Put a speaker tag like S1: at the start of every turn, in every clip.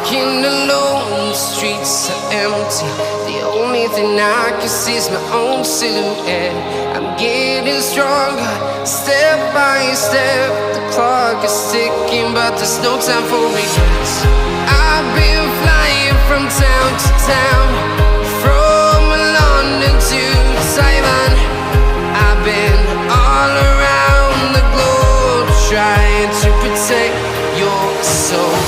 S1: walking alone, the streets are empty. The only thing I can see is my own silhouette. I'm getting stronger, step by step. The clock is ticking, but there's no time for regrets. I've been flying from town to town, from London to Taiwan. I've been all around the globe, trying to protect your soul.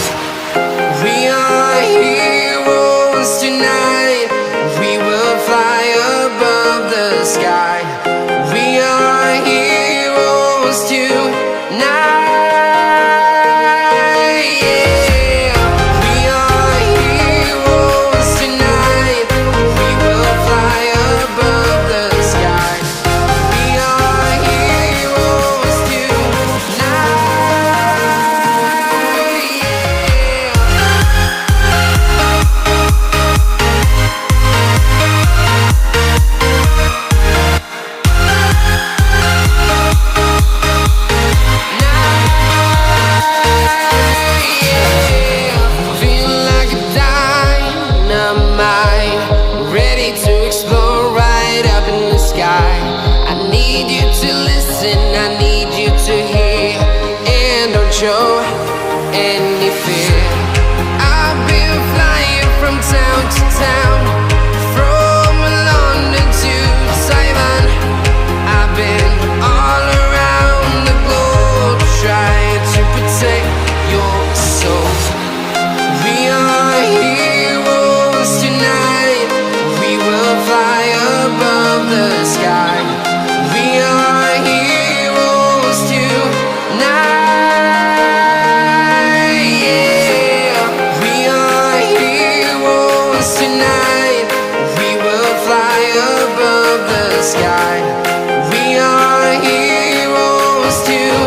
S1: We are heroes tonight. We will fly above the sky. We are heroes tonight. Yeah. We are heroes tonight. We will fly above the sky. We are heroes tonight. I need you to hear and don't show any fear. I've been flying from town to town, from London to Taiwan. I've been all around the globe, trying to protect your soul. We are heroes tonight. We will fly above the sky. We are heroes tonight. Yeah. We are heroes tonight. We will fly above the sky. We are heroes tonight.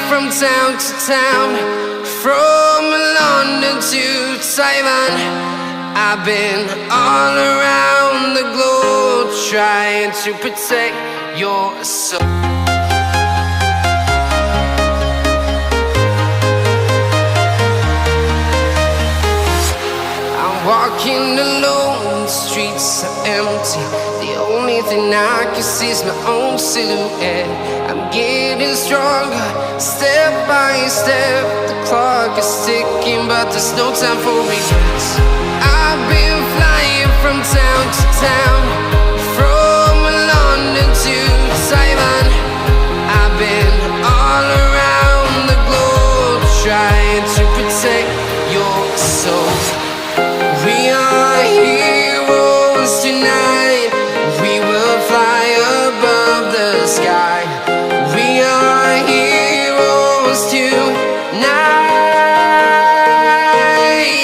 S1: From town to town, from London to Taiwan. I've been all around the globe, trying to protect your soul. I'm walking alone, the streets are empty. The only thing I can see is my own silhouette. I'm getting stronger, step by step. The clock is ticking, but there's no time for regrets. I've been flying from town to town, from London to Taiwan. I've been all around the globe, trying to protect your soul. We are heroes tonight. We will fly above the sky. We are heroes tonight.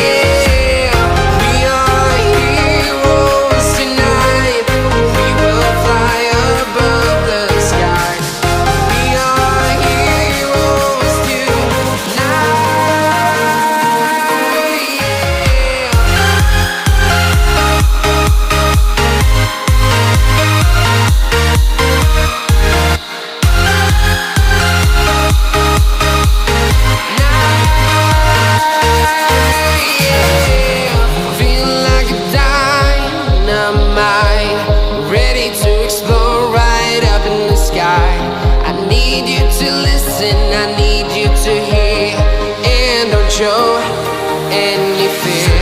S1: Yeah. We are heroes tonight. We will fly above the sky. We are heroes tonight. I need you to listen, I need you to hear and don't show any fear.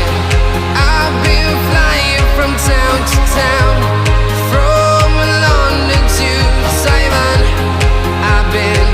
S1: I've been flying from town to town, from London to Taiwan. I've been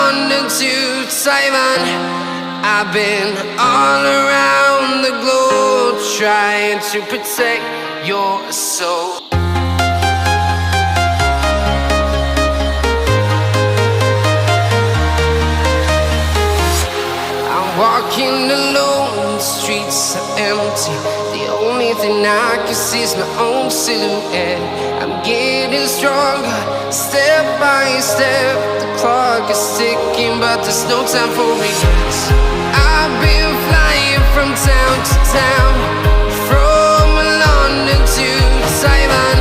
S1: London to Taiwan. I've been all around the globe trying to protect your soul. Walking alone, the streets are empty. The only thing I can see is my own silhouette. I'm getting stronger, step by step. The clock is ticking, but there's no time for regrets. I've been flying from town to town, from London to Taiwan.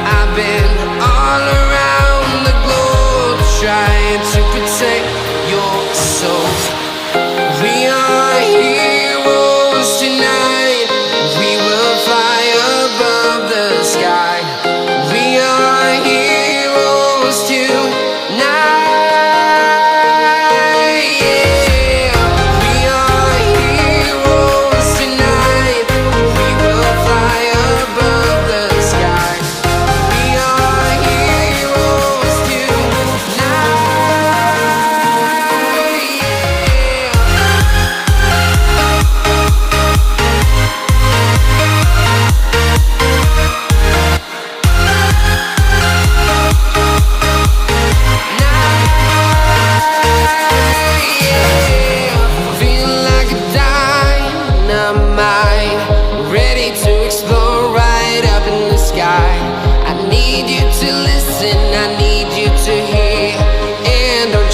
S1: I've been all around the globe trying to protect your soul. We are heroes tonight. We will fly above the sky. We are heroes tonight. Yeah. We are heroes tonight. We will fly above the sky. We are heroes tonight.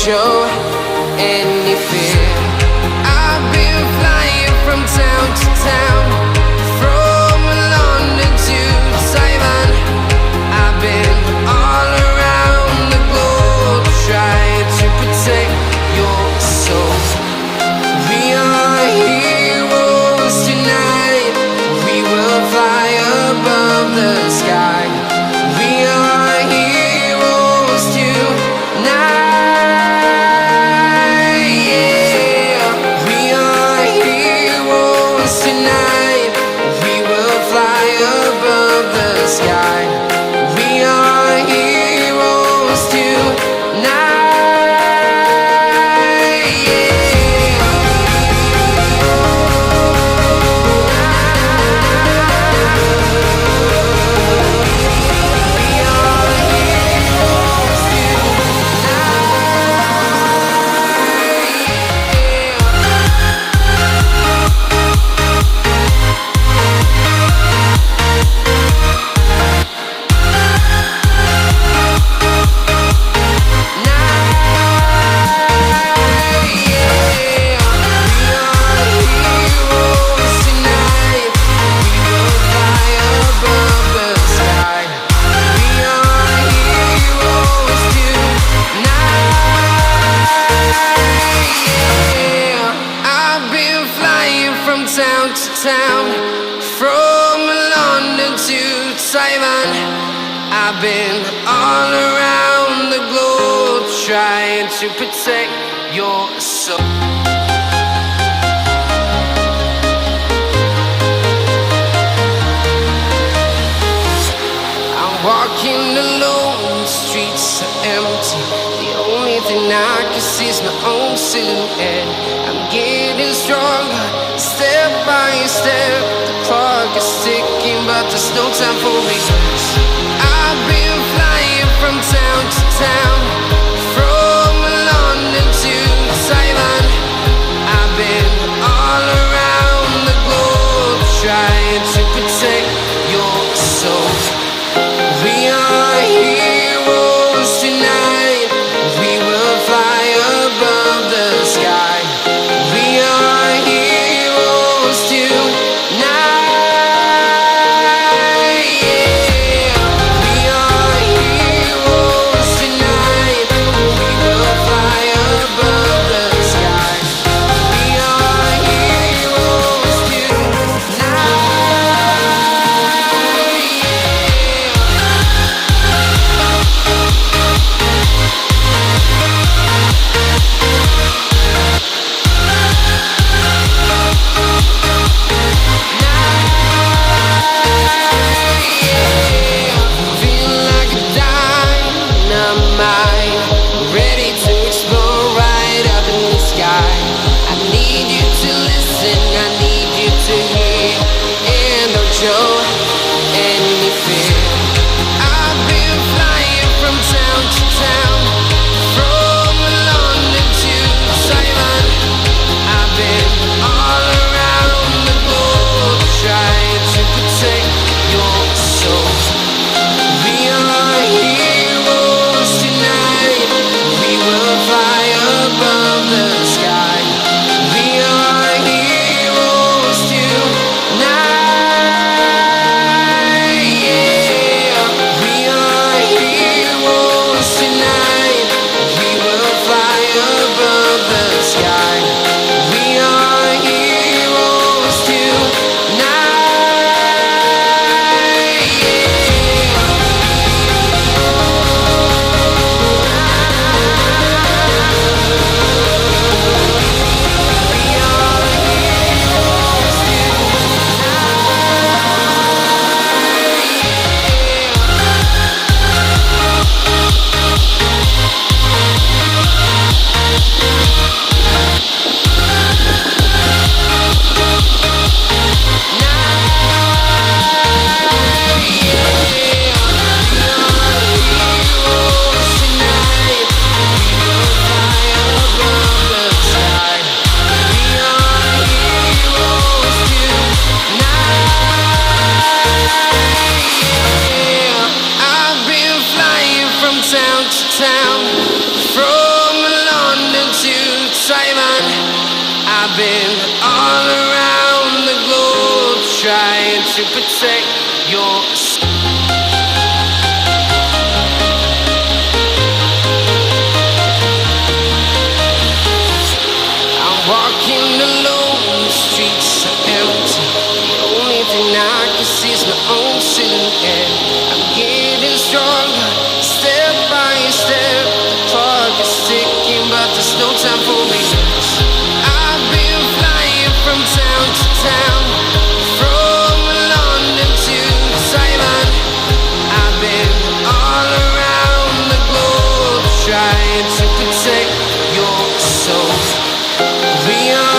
S1: Show any fear. I've been flying from town to town, from London to Taiwan. I've been all around the globe trying to protect your soul. We are heroes tonight. We will fly above the sky. We are heroes tonight. Town to town, from London to Taiwan. I've been all around the globe trying to protect your soul. I'm walking alone, the streets are empty. The only thing I can see is my own silhouette. I'm getting stronger, step by step. The clock is ticking, but there's no time for regrets. I've been flying from town to town, from London to Taiwan. I've been all around the globe trying to protect your soul. We are heroes tonight. We will fly above the sky. We are heroes tonight. Yeah. We are heroes tonight. trying to protect your soul. We are